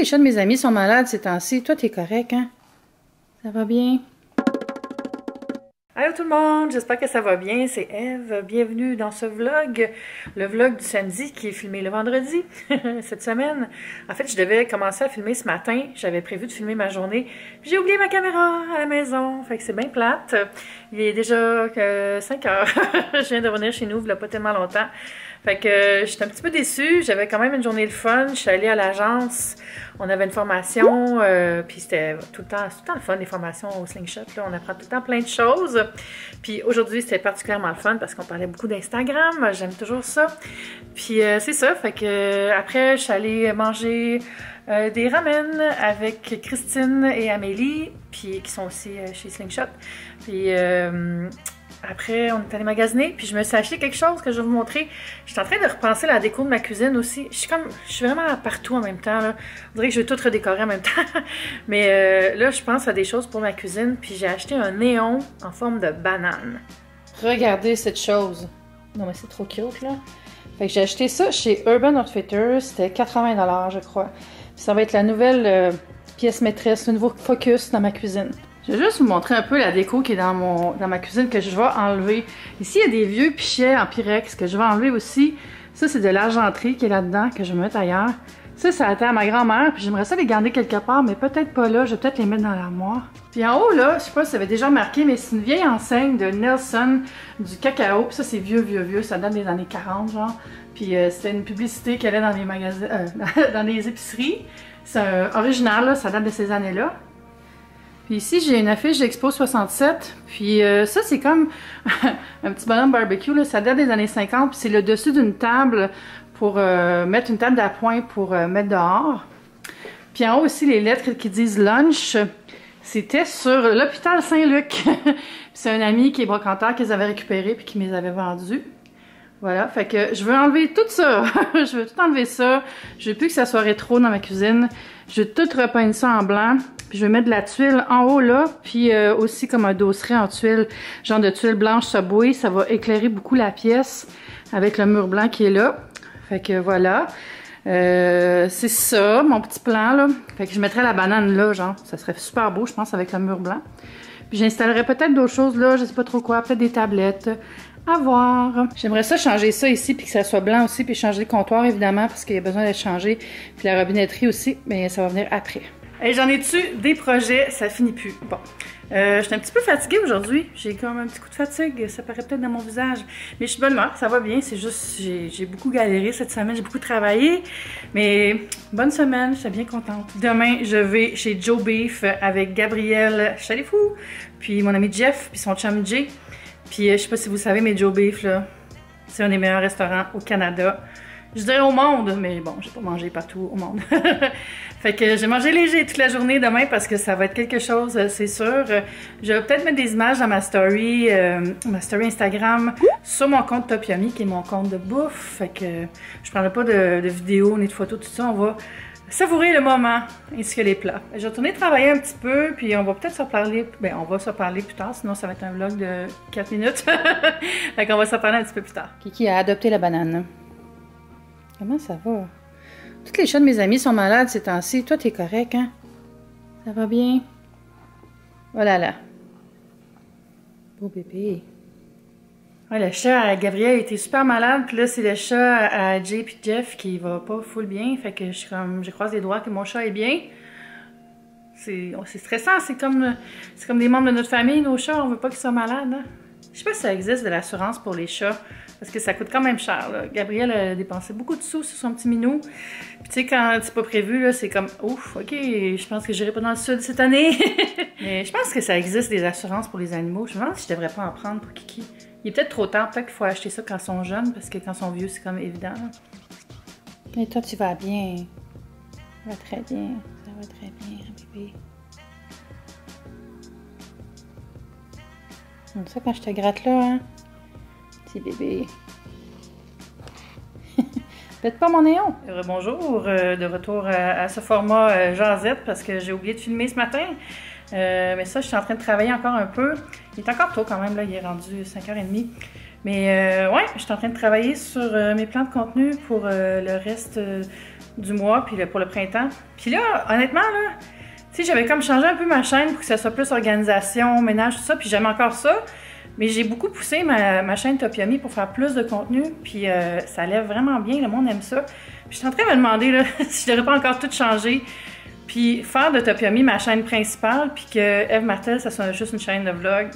les chats de mes amis sont malades ces temps-ci. Toi, t'es correct, hein? Ça va bien? Allô tout le monde, j'espère que ça va bien, c'est Eve, bienvenue dans ce vlog, le vlog du samedi qui est filmé le vendredi, cette semaine. En fait, je devais commencer à filmer ce matin, j'avais prévu de filmer ma journée, j'ai oublié ma caméra à la maison, fait que c'est bien plate. Il est déjà 5 heures, je viens de revenir chez nous, il n'y a pas tellement longtemps. Fait que j'étais un petit peu déçue, j'avais quand même une journée de fun, je suis allée à l'agence, on avait une formation, puis c'était tout le temps le fun, les formations au Slingshot, là, on apprend tout le temps plein de choses. Puis aujourd'hui, c'était particulièrement le fun parce qu'on parlait beaucoup d'Instagram, j'aime toujours ça. Puis c'est ça, fait que après, je suis allée manger des ramen avec Christine et Amélie, puis qui sont aussi chez Slingshot. Puis après, on est allé magasiner, puis je me suis acheté quelque chose que je vais vous montrer. Je suis en train de repenser la déco de ma cuisine aussi. Je suis vraiment partout en même temps, là. On dirait que je vais tout redécorer en même temps. Mais là, je pense à des choses pour ma cuisine, puis j'ai acheté un néon en forme de banane. Regardez cette chose. Non, mais c'est trop cute, là. Fait que j'ai acheté ça chez Urban Outfitters. C'était 80$, je crois. Puis ça va être la nouvelle pièce maîtresse, le nouveau focus dans ma cuisine. Je vais juste vous montrer un peu la déco qui est dans ma cuisine que je vais enlever. Ici, il y a des vieux pichets en pyrex que je vais enlever aussi. Ça, c'est de l'argenterie qui est là-dedans, que je vais mettre ailleurs. Ça a été à ma grand-mère, puis j'aimerais ça les garder quelque part, mais peut-être pas là. Je vais peut-être les mettre dans l'armoire. Puis en haut, là, je sais pas si vous avez déjà remarqué, mais c'est une vieille enseigne de Nelson, du cacao. Puis ça, c'est vieux. Ça date des années 40, genre. Puis c'était une publicité qu'elle allait dans les magasins, dans les épiceries. C'est original, là, ça date de ces années-là. Puis ici, j'ai une affiche d'Expo 67. Puis ça, c'est comme un petit bonhomme barbecue, là. Ça date des années 50. Puis c'est le dessus d'une table pour mettre une table d'appoint pour mettre dehors. Puis en haut aussi, les lettres qui disent lunch. C'était sur l'hôpital Saint-Luc. C'est un ami qui est brocanteur qui les avait récupérés puis qui me les avait vendus. Voilà, fait que je veux enlever tout ça. Je veux tout enlever ça. Je veux plus que ça soit rétro dans ma cuisine. Je veux tout repeindre ça en blanc. Puis je vais mettre de la tuile en haut là. Puis aussi comme un dosseret en tuile, genre de tuile blanche Subway. Ça va éclairer beaucoup la pièce avec le mur blanc qui est là. Fait que voilà. C'est ça, mon petit plan là. Fait que je mettrais la banane là, genre. Ça serait super beau, je pense, avec le mur blanc. Puis j'installerai peut-être d'autres choses là. Je sais pas trop quoi. Peut-être des tablettes. À voir. J'aimerais ça changer ça ici, puis que ça soit blanc aussi, puis changer le comptoir, évidemment, parce qu'il y a besoin d'être changé. Puis la robinetterie aussi, mais ça va venir après. Hey, j'en ai-tu des projets, ça finit plus. Bon. Je suis un petit peu fatiguée aujourd'hui. J'ai comme un petit coup de fatigue, ça paraît peut-être dans mon visage. Mais je suis bonne humeur, ça va bien. C'est juste, j'ai beaucoup galéré cette semaine, j'ai beaucoup travaillé. Mais bonne semaine, je suis bien contente. Demain, je vais chez Joe Beef avec Gabriel Chalifou, puis mon ami Jeff, puis son chum Jay. Puis je sais pas si vous savez, mais Joe Beef, là, c'est un des meilleurs restaurants au Canada. Je dirais au monde, mais bon, j'ai pas mangé partout au monde. Fait que j'ai mangé léger toute la journée demain parce que ça va être quelque chose, c'est sûr. Je vais peut-être mettre des images dans ma story Instagram sur mon compte Top Yummy, qui est mon compte de bouffe. Fait que je prendrai pas de vidéos ni de photos, tout ça. On va savourer le moment ainsi que les plats. Je vais retourner travailler un petit peu, puis on va peut-être se reparler. Ben, on va se reparler plus tard, sinon ça va être un vlog de 4 minutes. Fait qu'on va se reparler un petit peu plus tard. Kiki a adopté la banane. Comment ça va? Toutes les chats de mes amis sont malades ces temps-ci. Toi, t'es correct, hein? Ça va bien? Oh là là. Beau bébé. Ouais, le chat à Gabriel était super malade, puis là, c'est le chat à Jay et Jeff qui va pas full bien. Fait que je croise les doigts que mon chat est bien. C'est stressant, c'est comme des membres de notre famille, nos chats, on veut pas qu'ils soient malades, hein? Je sais pas si ça existe de l'assurance pour les chats, parce que ça coûte quand même cher, là. Gabriel a dépensé beaucoup de sous sur son petit minou. Puis tu sais, quand c'est pas prévu, là, c'est comme, ouf, ok, je pense que j'irai pas dans le sud cette année. Mais je pense que ça existe des assurances pour les animaux. Je me demande si je devrais pas en prendre pour Kiki. Il est peut-être trop tard, peut-être qu'il faut acheter ça quand ils sont jeunes, parce que quand ils sont vieux, c'est comme évident. Mais toi, tu vas bien. Ça va très bien. Ça va très bien, bébé. Comme ça quand je te gratte là, hein? Petit bébé. Faites pas mon néon. Bonjour, de retour à ce format jasette parce que j'ai oublié de filmer ce matin. Mais ça, je suis en train de travailler encore un peu. Il est encore tôt quand même, là, il est rendu 5h30. Mais ouais, je suis en train de travailler sur mes plans de contenu pour le reste du mois, puis pour le printemps. Puis là, honnêtement, là, tu sais, j'avais comme changé un peu ma chaîne pour que ça soit plus organisation, ménage, tout ça, puis j'aime encore ça. Mais j'ai beaucoup poussé ma chaîne Top Yummy pour faire plus de contenu, puis ça lève vraiment bien, le monde aime ça. Puis je suis en train de me demander là, si je devrais pas encore tout changer, puis faire de Top Yummy ma chaîne principale, puis que Eve Martel, ça soit juste une chaîne de vlog.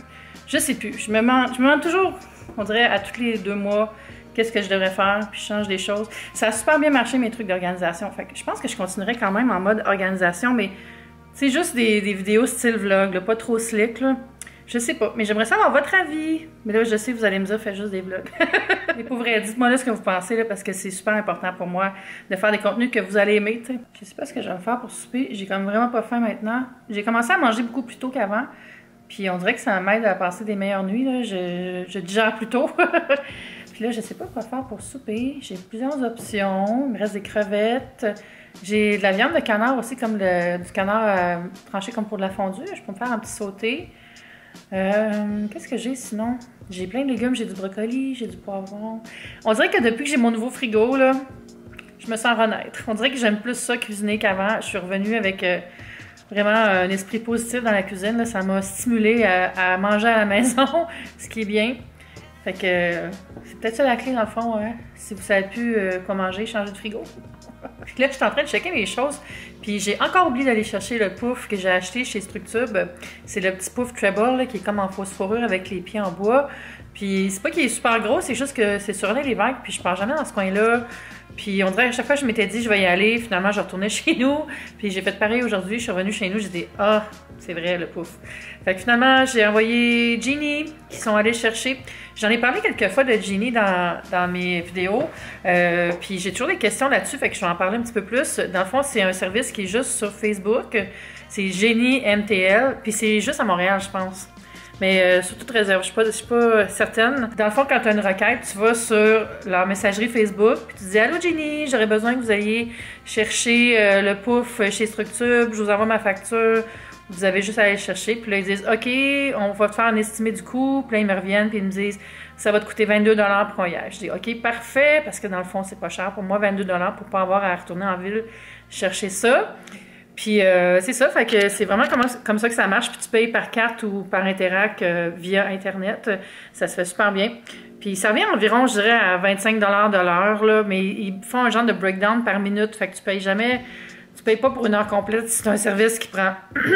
Je sais plus, je me demande toujours, on dirait à tous les 2 mois, qu'est-ce que je devrais faire, puis je change des choses. Ça a super bien marché mes trucs d'organisation, fait que je pense que je continuerai quand même en mode organisation, mais c'est juste des vidéos style vlog, là, pas trop slick, là. Je sais pas, mais j'aimerais savoir votre avis. Mais là, je sais, vous allez me dire, fais juste des vlogs. Mais pour vrai, dites-moi là ce que vous pensez, là, parce que c'est super important pour moi de faire des contenus que vous allez aimer, tu sais. Je sais pas ce que je vais faire pour souper. J'ai comme vraiment pas faim maintenant. J'ai commencé à manger beaucoup plus tôt qu'avant. Puis on dirait que ça m'aide à passer des meilleures nuits, là. Je digère plus tôt. Puis là, je sais pas quoi faire pour souper. J'ai plusieurs options. Il me reste des crevettes. J'ai de la viande de canard aussi, comme du canard tranché comme pour de la fondue. Je peux me faire un petit sauté. Qu'est-ce que j'ai sinon? J'ai plein de légumes, j'ai du brocoli, j'ai du poivron. On dirait que depuis que j'ai mon nouveau frigo, là, je me sens renaître. On dirait que j'aime plus ça cuisiner qu'avant. Je suis revenue avec vraiment un esprit positif dans la cuisine. Là. Ça m'a stimulé à manger à la maison, ce qui est bien. Fait que c'est peut-être ça la clé dans le fond, hein? Si vous savez plus quoi manger, changez de frigo. Puis là, je suis en train de checker mes choses. Puis j'ai encore oublié d'aller chercher le pouf que j'ai acheté chez Structube. C'est le petit pouf treble là, qui est comme en fausse fourrure avec les pieds en bois. Puis c'est pas qu'il est super gros, c'est juste que c'est sur les vagues. Puis je pars jamais dans ce coin-là. Puis on dirait à chaque fois je m'étais dit je vais y aller. Finalement, je retournais chez nous. Puis j'ai fait pareil aujourd'hui. Je suis revenue chez nous. J'ai dit ah, c'est vrai le pouf. Fait que finalement, j'ai envoyé Genie qui sont allés chercher. J'en ai parlé quelques fois de Genie dans mes vidéos. Puis j'ai toujours des questions là-dessus. Fait que je vais en parler un petit peu plus. Dans le fond, c'est un service qui est juste sur Facebook. C'est Genie MTL. Puis c'est juste à Montréal, je pense. Mais sur toute réserve, je suis pas certaine. Dans le fond, quand tu as une requête, tu vas sur leur messagerie Facebook, puis tu dis « Allô Jenny, j'aurais besoin que vous alliez chercher le pouf chez Structube, je vous envoie ma facture. » Vous avez juste à aller le chercher. Puis là, ils disent « OK, on va te faire un estimé du coût. » Puis là, ils me reviennent, puis ils me disent « Ça va te coûter 22 $ pour qu'on y aille. » Je dis « OK, parfait, parce que dans le fond, c'est pas cher pour moi, 22 $ pour pas avoir à retourner en ville chercher ça. » Puis c'est ça, fait que c'est vraiment comme ça que ça marche. Puis tu payes par carte ou par Interac via Internet. Ça se fait super bien. Puis ça revient environ, je dirais, à 25 $ de l'heure, là. Mais ils font un genre de breakdown par minute. Fait que tu payes jamais... Tu payes pas pour une heure complète si c'est un service qui prend...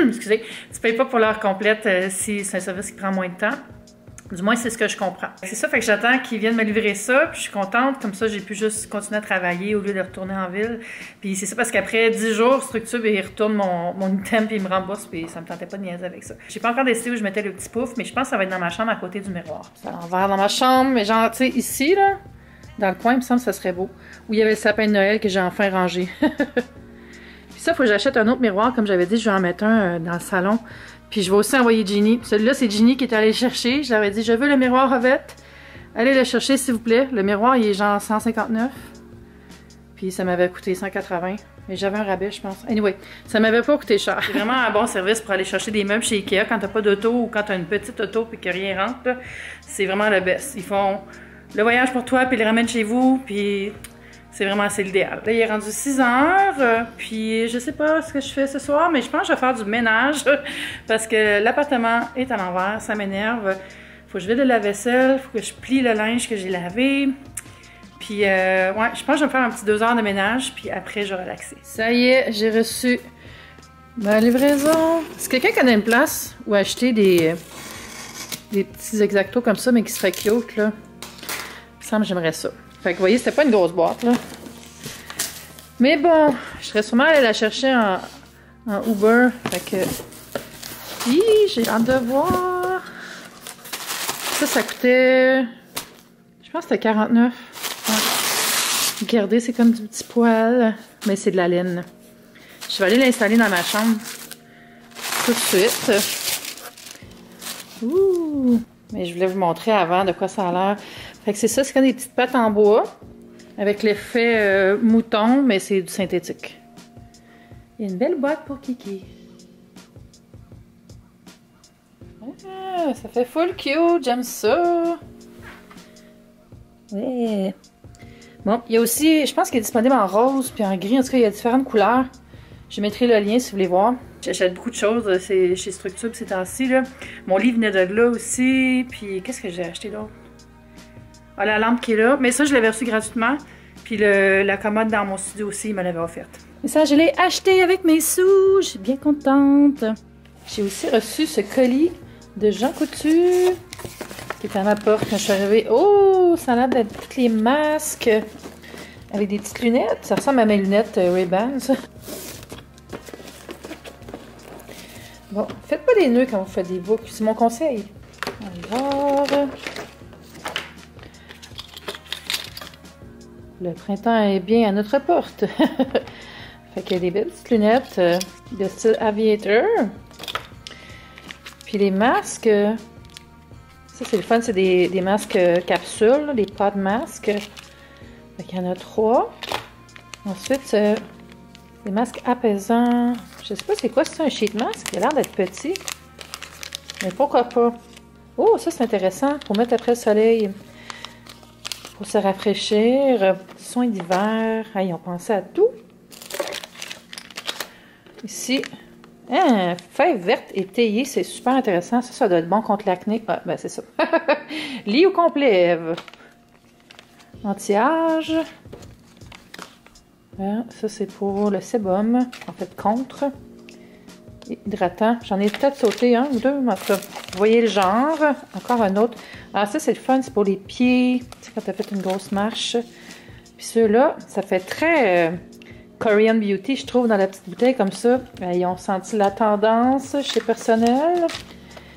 Excusez. Tu payes pas pour l'heure complète si c'est un service qui prend moins de temps. Du moins, c'est ce que je comprends. C'est ça, fait que j'attends qu'ils viennent me livrer ça, puis je suis contente. Comme ça, j'ai pu juste continuer à travailler au lieu de retourner en ville. Puis c'est ça parce qu'après 10 jours, Structube, ils retournent mon item, puis ils me remboursent, puis ça me tentait pas de niaiser avec ça. J'ai pas encore décidé où je mettais le petit pouf, mais je pense que ça va être dans ma chambre à côté du miroir. C'est à l'envers dans ma chambre, mais genre, tu sais, ici, là, dans le coin, il me semble que ça serait beau. Où il y avait le sapin de Noël que j'ai enfin rangé. Puis ça, il faut que j'achète un autre miroir. Comme j'avais dit, je vais en mettre un dans le salon. Puis je vais aussi envoyer Ginny. Celui-là, c'est Ginny qui est allée le chercher. Je leur ai dit, je veux le miroir Revette. Allez le chercher, s'il vous plaît. Le miroir, il est genre 159. Puis ça m'avait coûté 180. Mais j'avais un rabais, je pense. Anyway, ça m'avait pas coûté cher. C'est vraiment un bon service pour aller chercher des meubles chez Ikea quand t'as pas d'auto ou quand t'as une petite auto puis que rien rentre. C'est vraiment le best. Ils font le voyage pour toi puis ils le ramènent chez vous. Puis... c'est l'idéal. Là, il est rendu 6 heures, puis je sais pas ce que je fais ce soir, mais je pense que je vais faire du ménage parce que l'appartement est à l'envers, ça m'énerve. Faut que je vide la vaisselle, faut que je plie le linge que j'ai lavé. Puis, ouais, je pense que je vais me faire un petit 2 heures de ménage, puis après, je vais relaxer. Ça y est, j'ai reçu ma livraison. Est-ce que quelqu'un connaît une place où acheter des petits exactos comme ça, mais qui seraient cute, là? Il me semble que j'aimerais ça. Fait que vous voyez, c'était pas une grosse boîte, là. Mais bon, je serais sûrement allée la chercher en Uber. Fait que... Hi, j'ai hâte de voir. Ça coûtait... Je pense que c'était 49. Ouais. Regardez, c'est comme du petit poil. Mais c'est de la laine. Je vais aller l'installer dans ma chambre. Tout de suite. Ouh! Mais je voulais vous montrer avant de quoi ça a l'air. Fait que c'est ça, c'est comme des petites pattes en bois avec l'effet mouton, mais c'est du synthétique. Il y a une belle boîte pour Kiki. Ah, ça fait full cute, j'aime ça. Ouais. Bon, il y a aussi, je pense qu'il est disponible en rose puis en gris. En tout cas, il y a différentes couleurs. Je mettrai le lien si vous voulez voir. J'achète beaucoup de choses chez Structure ces temps-ci. Mon lit venait de là aussi. Puis qu'est-ce que j'ai acheté d'autre? Ah, la lampe qui est là. Mais ça, je l'avais reçue gratuitement. Puis la commode dans mon studio aussi, il me l'avait offerte. Mais ça, je l'ai acheté avec mes sous. Je suis bien contente. J'ai aussi reçu ce colis de Jean Coutu qui est à ma porte quand je suis arrivée. Oh, ça a l'air d'être tous les masques avec des petites lunettes. Ça ressemble à mes lunettes Ray-Ban, ça. Bon, faites pas des nœuds quand vous faites des boucles, c'est mon conseil. Alors, le printemps est bien à notre porte. Fait qu'il y a des belles petites lunettes de style aviator. Puis les masques, ça c'est le fun, c'est des masques capsules, des pod masques. Fait qu'il y en a 3. Ensuite, des masques apaisants. Je sais pas c'est quoi, c'est un sheet mask? Il a l'air d'être petit. Mais pourquoi pas? Oh, ça c'est intéressant pour mettre après le soleil. Pour se rafraîchir. Soins d'hiver. Ah, ils ont pensé à tout. Ici, feuilles vertes étayées, c'est super intéressant. Ça doit être bon contre l'acné. Ah, ben c'est ça. Lit au complet, Eve. Anti-âge. Ça, c'est pour le sébum, en fait, contre. Hydratant. J'en ai peut-être sauté un ou deux, mais enfin, vous voyez le genre. Encore un autre. Ah, ça, c'est le fun, c'est pour les pieds. Tu sais, quand tu as fait une grosse marche. Puis ceux-là, ça fait très Korean Beauty, je trouve, dans la petite bouteille comme ça. Ils ont senti la tendance chez Personnel.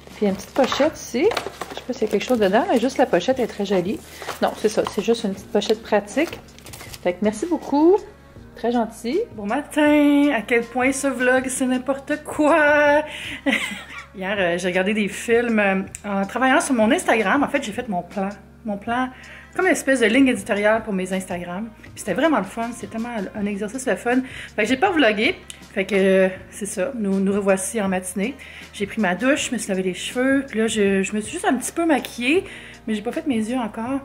Puis il y a une petite pochette ici. Je sais pas s'il y a quelque chose dedans, mais juste la pochette est très jolie. Non, c'est ça, c'est juste une petite pochette pratique. Fait que merci beaucoup. Très gentil. Bon matin! À quel point ce vlog, c'est n'importe quoi! Hier, j'ai regardé des films en travaillant sur mon Instagram. En fait, j'ai fait mon plan. Mon plan, comme une espèce de ligne éditoriale pour mes Instagrams. Puis c'était vraiment le fun. C'est tellement un exercice le fun. Fait que j'ai pas vlogué. Fait que c'est ça. Nous revoici en matinée. J'ai pris ma douche, je me suis lavé les cheveux. Puis là, je me suis juste un petit peu maquillée. Mais j'ai pas fait mes yeux encore.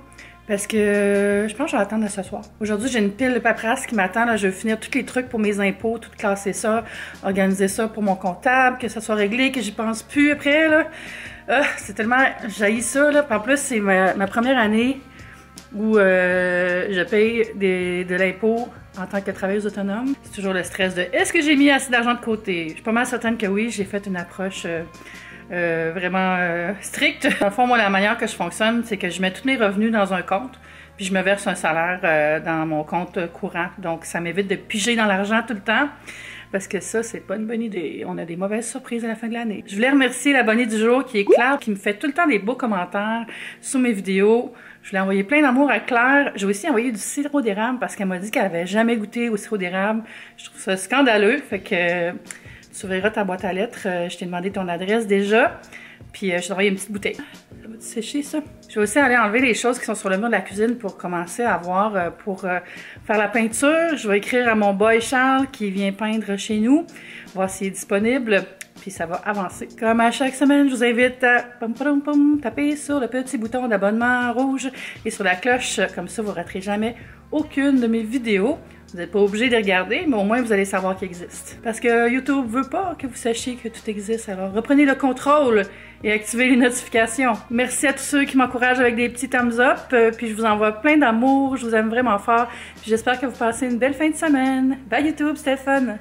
Parce que je pense que je vais attendre ce soir. Aujourd'hui, j'ai une pile de paperasse qui m'attend. Je vais finir tous les trucs pour mes impôts, tout classer ça, organiser ça pour mon comptable, que ça soit réglé, que j'y pense plus après. Là. C'est tellement... J'haïs ça. Là. En plus, c'est ma première année où je paye de l'impôt en tant que travailleuse autonome. C'est toujours le stress de est-ce que j'ai mis assez d'argent de côté? Je suis pas mal certaine que oui. J'ai fait une approche... vraiment stricte. Dans le fond, moi, la manière que je fonctionne, c'est que je mets tous mes revenus dans un compte, puis je me verse un salaire dans mon compte courant. Donc, ça m'évite de piger dans l'argent tout le temps, parce que ça, c'est pas une bonne idée. On a des mauvaises surprises à la fin de l'année. Je voulais remercier l'abonnée du jour, qui est Claire, qui me fait tout le temps des beaux commentaires sous mes vidéos. Je voulais envoyer plein d'amour à Claire. J'ai aussi envoyé du sirop d'érable, parce qu'elle m'a dit qu'elle avait jamais goûté au sirop d'érable. Je trouve ça scandaleux, fait que... Tu ouvriras ta boîte à lettres. Je t'ai demandé ton adresse déjà. Puis je t'ai envoyé une petite bouteille. Ça va-tu sécher, ça? Je vais aussi aller enlever les choses qui sont sur le mur de la cuisine pour commencer à voir, pour faire la peinture. Je vais écrire à mon boy Charles qui vient peindre chez nous. Voir s'il est disponible. Puis ça va avancer. Comme à chaque semaine, je vous invite à taper sur le petit bouton d'abonnement rouge et sur la cloche. Comme ça, vous ne raterez jamais aucune de mes vidéos. Vous n'êtes pas obligé de les regarder, mais au moins vous allez savoir qu'ils existent. Parce que YouTube ne veut pas que vous sachiez que tout existe. Alors reprenez le contrôle et activez les notifications. Merci à tous ceux qui m'encouragent avec des petits thumbs up. Puis je vous envoie plein d'amour. Je vous aime vraiment fort. Puis j'espère que vous passez une belle fin de semaine. Bye YouTube, c'était fun!